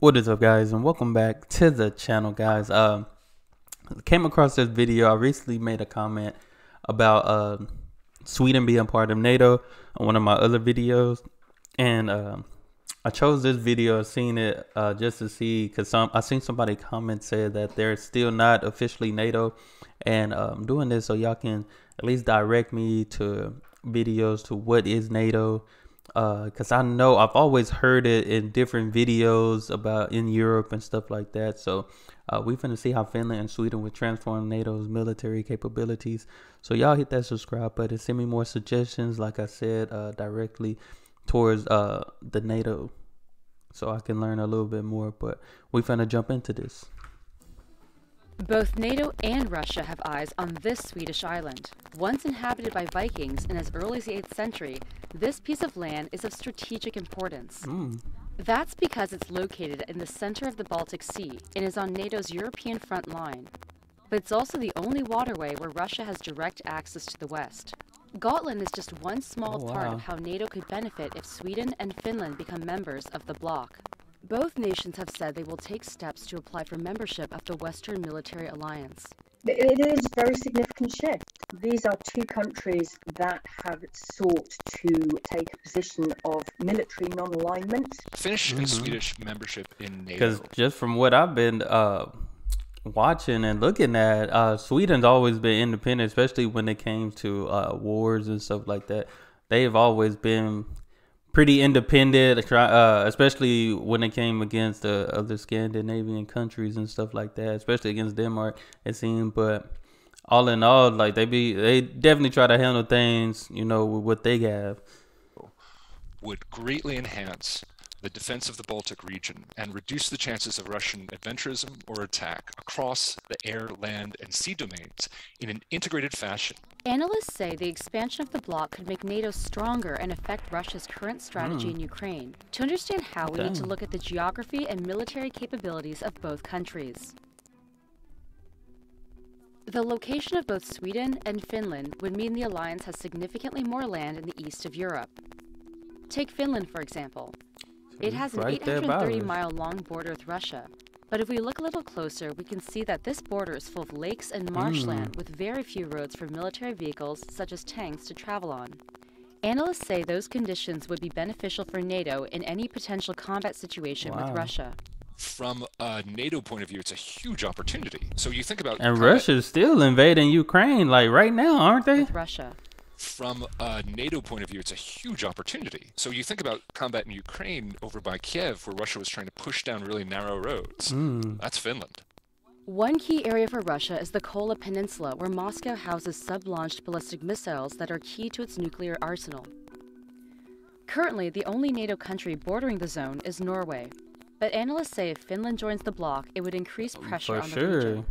What is up, guys, and welcome back to the channel, guys. Came across this video. I recently made a comment about Sweden being part of NATO on one of my other videos, and I chose this video, seen it just to see, because I seen somebody comment said that they're still not officially NATO, and I'm doing this so y'all can at least direct me to videos to what is NATO. Because I know I've always heard it in different videos about in Europe and stuff like that. So we finna see how Finland and Sweden would transform NATO's military capabilities. So y'all hit that subscribe button, send me more suggestions, like I said, directly towards the NATO, so I can learn a little bit more. But we finna jump into this. Both NATO and Russia have eyes on this Swedish island. Once inhabited by Vikings in as early as the 8th century, this piece of land is of strategic importance. That's because it's located in the center of the Baltic Sea and is on NATO's European front line. But it's also the only waterway where Russia has direct access to the west. Gotland is just one small part of how NATO could benefit if Sweden and Finland become members of the bloc. Both nations have said they will take steps to apply for membership of the Western Military Alliance. It is a very significant shift. These are two countries that have sought to take a position of military non-alignment. Finnish and Swedish membership in NATO. Because just from what I've been watching and looking at, Sweden's always been independent, especially when it came to wars and stuff like that. They've always been pretty independent, especially when it came against the other Scandinavian countries and stuff like that, especially against Denmark, it seemed. But all in all, like they definitely try to handle things, you know, with what they have. Would greatly enhance the defense of the Baltic region and reduce the chances of Russian adventurism or attack across the air, land, and sea domains in an integrated fashion. Analysts say the expansion of the bloc could make NATO stronger and affect Russia's current strategy in Ukraine. To understand how, we need to look at the geography and military capabilities of both countries. The location of both Sweden and Finland would mean the alliance has significantly more land in the east of Europe. Take Finland, for example. It has an 830-mile-long border with Russia. But if we look a little closer, we can see that this border is full of lakes and marshland with very few roads for military vehicles such as tanks to travel on. Analysts say those conditions would be beneficial for NATO in any potential combat situation with Russia. From a NATO point of view, it's a huge opportunity. So you think about... And Russia's still invading Ukraine, like right now, aren't they? With Russia. From a NATO point of view, it's a huge opportunity. So you think about combat in Ukraine over by Kiev, where Russia was trying to push down really narrow roads. That's Finland. One key area for Russia is the Kola Peninsula, where Moscow houses sub-launched ballistic missiles that are key to its nuclear arsenal. Currently, the only NATO country bordering the zone is Norway. But analysts say if Finland joins the bloc, it would increase pressure on the region.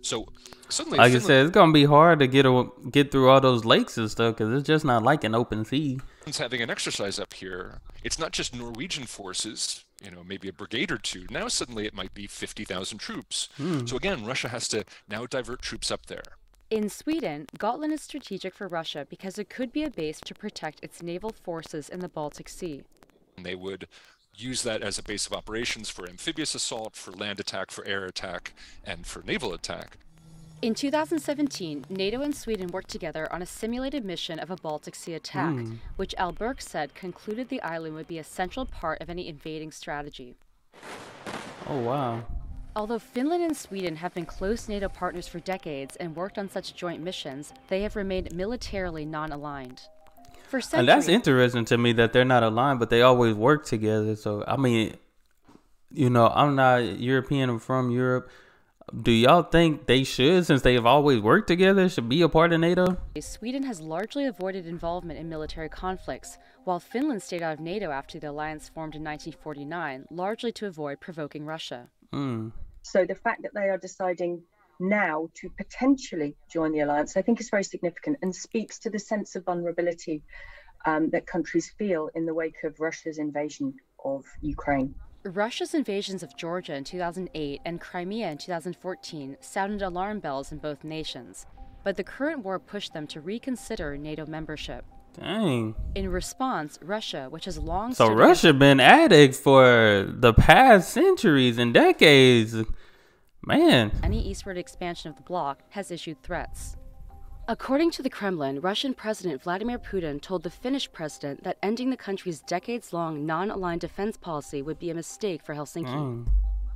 So suddenly, like I said, it's gonna be hard to get through all those lakes and stuff, because it's just not like an open sea. Having an exercise up here, it's not just Norwegian forces, you know, maybe a brigade or two. Now suddenly it might be 50,000 troops. So again, Russia has to now divert troops up there. In Sweden, Gotland is strategic for Russia because it could be a base to protect its naval forces in the Baltic Sea. And they would use that as a base of operations for amphibious assault, for land attack, for air attack, and for naval attack. In 2017, NATO and Sweden worked together on a simulated mission of a Baltic Sea attack, which Al Burke said concluded the island would be a central part of any invading strategy. Oh, wow. Although Finland and Sweden have been close NATO partners for decades and worked on such joint missions, they have remained militarily non-aligned. And that's interesting to me that they're not aligned, but they always work together. So, I mean, you know, I'm not European, I'm from Europe. Do y'all think they should, since they have always worked together, should be a part of NATO? Sweden has largely avoided involvement in military conflicts, while Finland stayed out of NATO after the alliance formed in 1949, largely to avoid provoking Russia. So the fact that they are deciding now to potentially join the alliance, I think is very significant and speaks to the sense of vulnerability that countries feel in the wake of Russia's invasion of Ukraine. Russia's invasions of Georgia in 2008 and Crimea in 2014 sounded alarm bells in both nations, but the current war pushed them to reconsider NATO membership. Dang. In response, Russia, which has long So Russia been at it for the past centuries and decades. Man. Any eastward expansion of the bloc, has issued threats. According to the Kremlin, Russian President Vladimir Putin told the Finnish president that ending the country's decades-long non-aligned defense policy would be a mistake for Helsinki.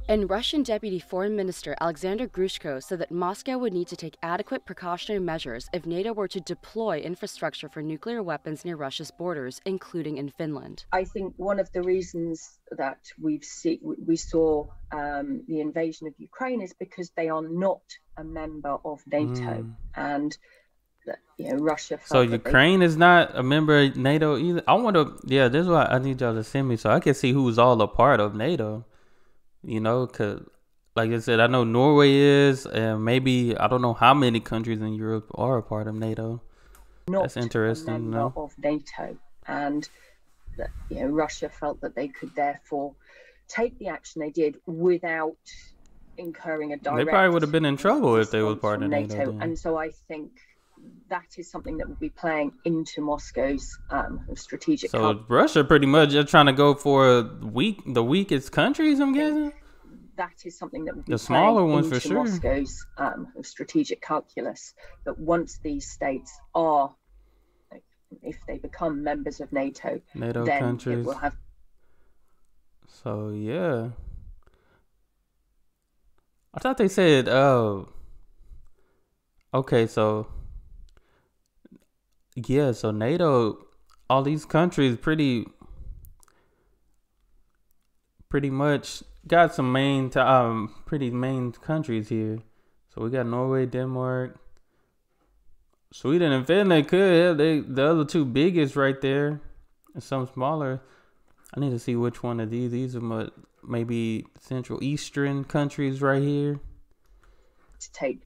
And Russian Deputy Foreign Minister Alexander Grushko said that Moscow would need to take adequate precautionary measures if NATO were to deploy infrastructure for nuclear weapons near Russia's borders, including in Finland. I think one of the reasons that we saw the invasion of Ukraine is because they are not a member of NATO, and Russia. So Ukraine is not a member of NATO either. I want to. Yeah, this is why I need y'all to send me so I can see who's all a part of NATO. Because like I said, I know Norway is, and maybe I don't know how many countries in Europe are a part of NATO. That's interesting. A member of NATO, and Russia felt that they could therefore take the action they did without incurring a direct. They probably would have been in trouble if they were part of NATO. And so I think that is something that will be playing into Moscow's strategic. So Russia pretty much just trying to go for the weakest countries, I'm guessing. That is something that will be the smaller ones into for sure. Moscow's strategic calculus, that once these states are, if they become members of NATO then countries, it will have. So yeah, I thought they said, okay, so yeah, so NATO, all these countries pretty much got some pretty main countries here. So we got Norway, Denmark, Sweden, and Finland. The other two biggest right there, and some smaller. I need to see which one of these. These are maybe Central Eastern countries right here. To take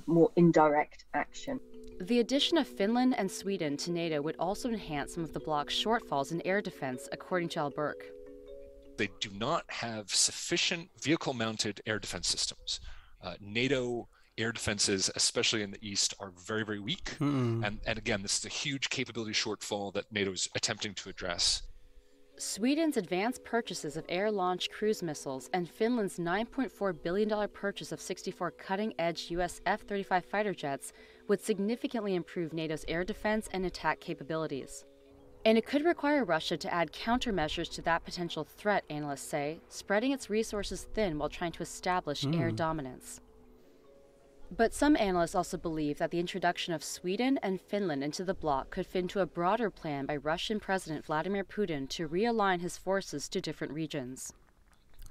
more indirect action. The addition of Finland and Sweden to NATO would also enhance some of the bloc's shortfalls in air defense, according to Al Burke. They do not have sufficient vehicle-mounted air defense systems. NATO air defenses, especially in the East, are very, very weak. And again, this is a huge capability shortfall that NATO is attempting to address. Sweden's advanced purchases of air-launched cruise missiles and Finland's $9.4 billion purchase of 64 cutting-edge U.S. F-35 fighter jets would significantly improve NATO's air defense and attack capabilities. And it could require Russia to add countermeasures to that potential threat, analysts say, spreading its resources thin while trying to establish air dominance. But some analysts also believe that the introduction of Sweden and Finland into the bloc could fit into a broader plan by Russian President Vladimir Putin to realign his forces to different regions.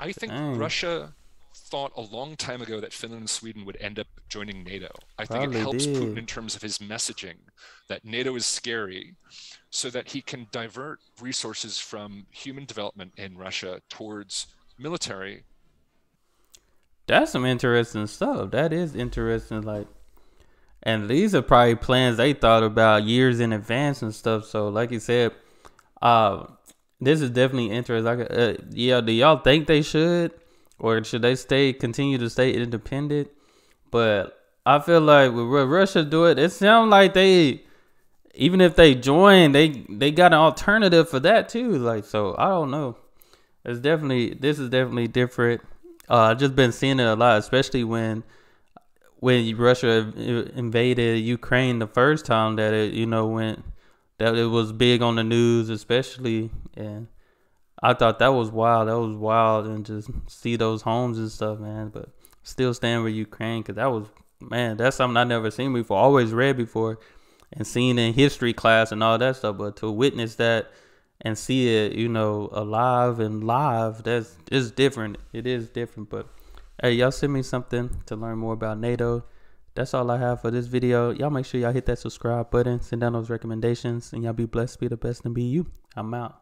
I think Russia thought a long time ago that Finland and Sweden would end up joining NATO. I think it helps Putin in terms of his messaging that NATO is scary, so that he can divert resources from human development in Russia towards military. That's some interesting stuff. That is interesting. And these are probably plans they thought about years in advance and stuff. So, like you said, this is definitely interesting. Yeah, do y'all think they should, or should they continue to stay independent? But I feel like with what Russia do it sounds like even if they join, they got an alternative for that too. So I don't know. This is definitely different. I've just been seeing it a lot, especially when Russia invaded Ukraine the first time that it was big on the news, especially, and I thought that was wild. That was wild, and just see those homes and stuff, man. But still stand with Ukraine, because that's something I never seen before. Always read before and seen in history class and all that stuff, but to witness that and see it, alive and live, it's different. It is different. But hey, y'all send me something to learn more about NATO. That's all I have for this video. Y'all make sure y'all hit that subscribe button, send down those recommendations, and y'all be blessed, be the best, and be you. I'm out.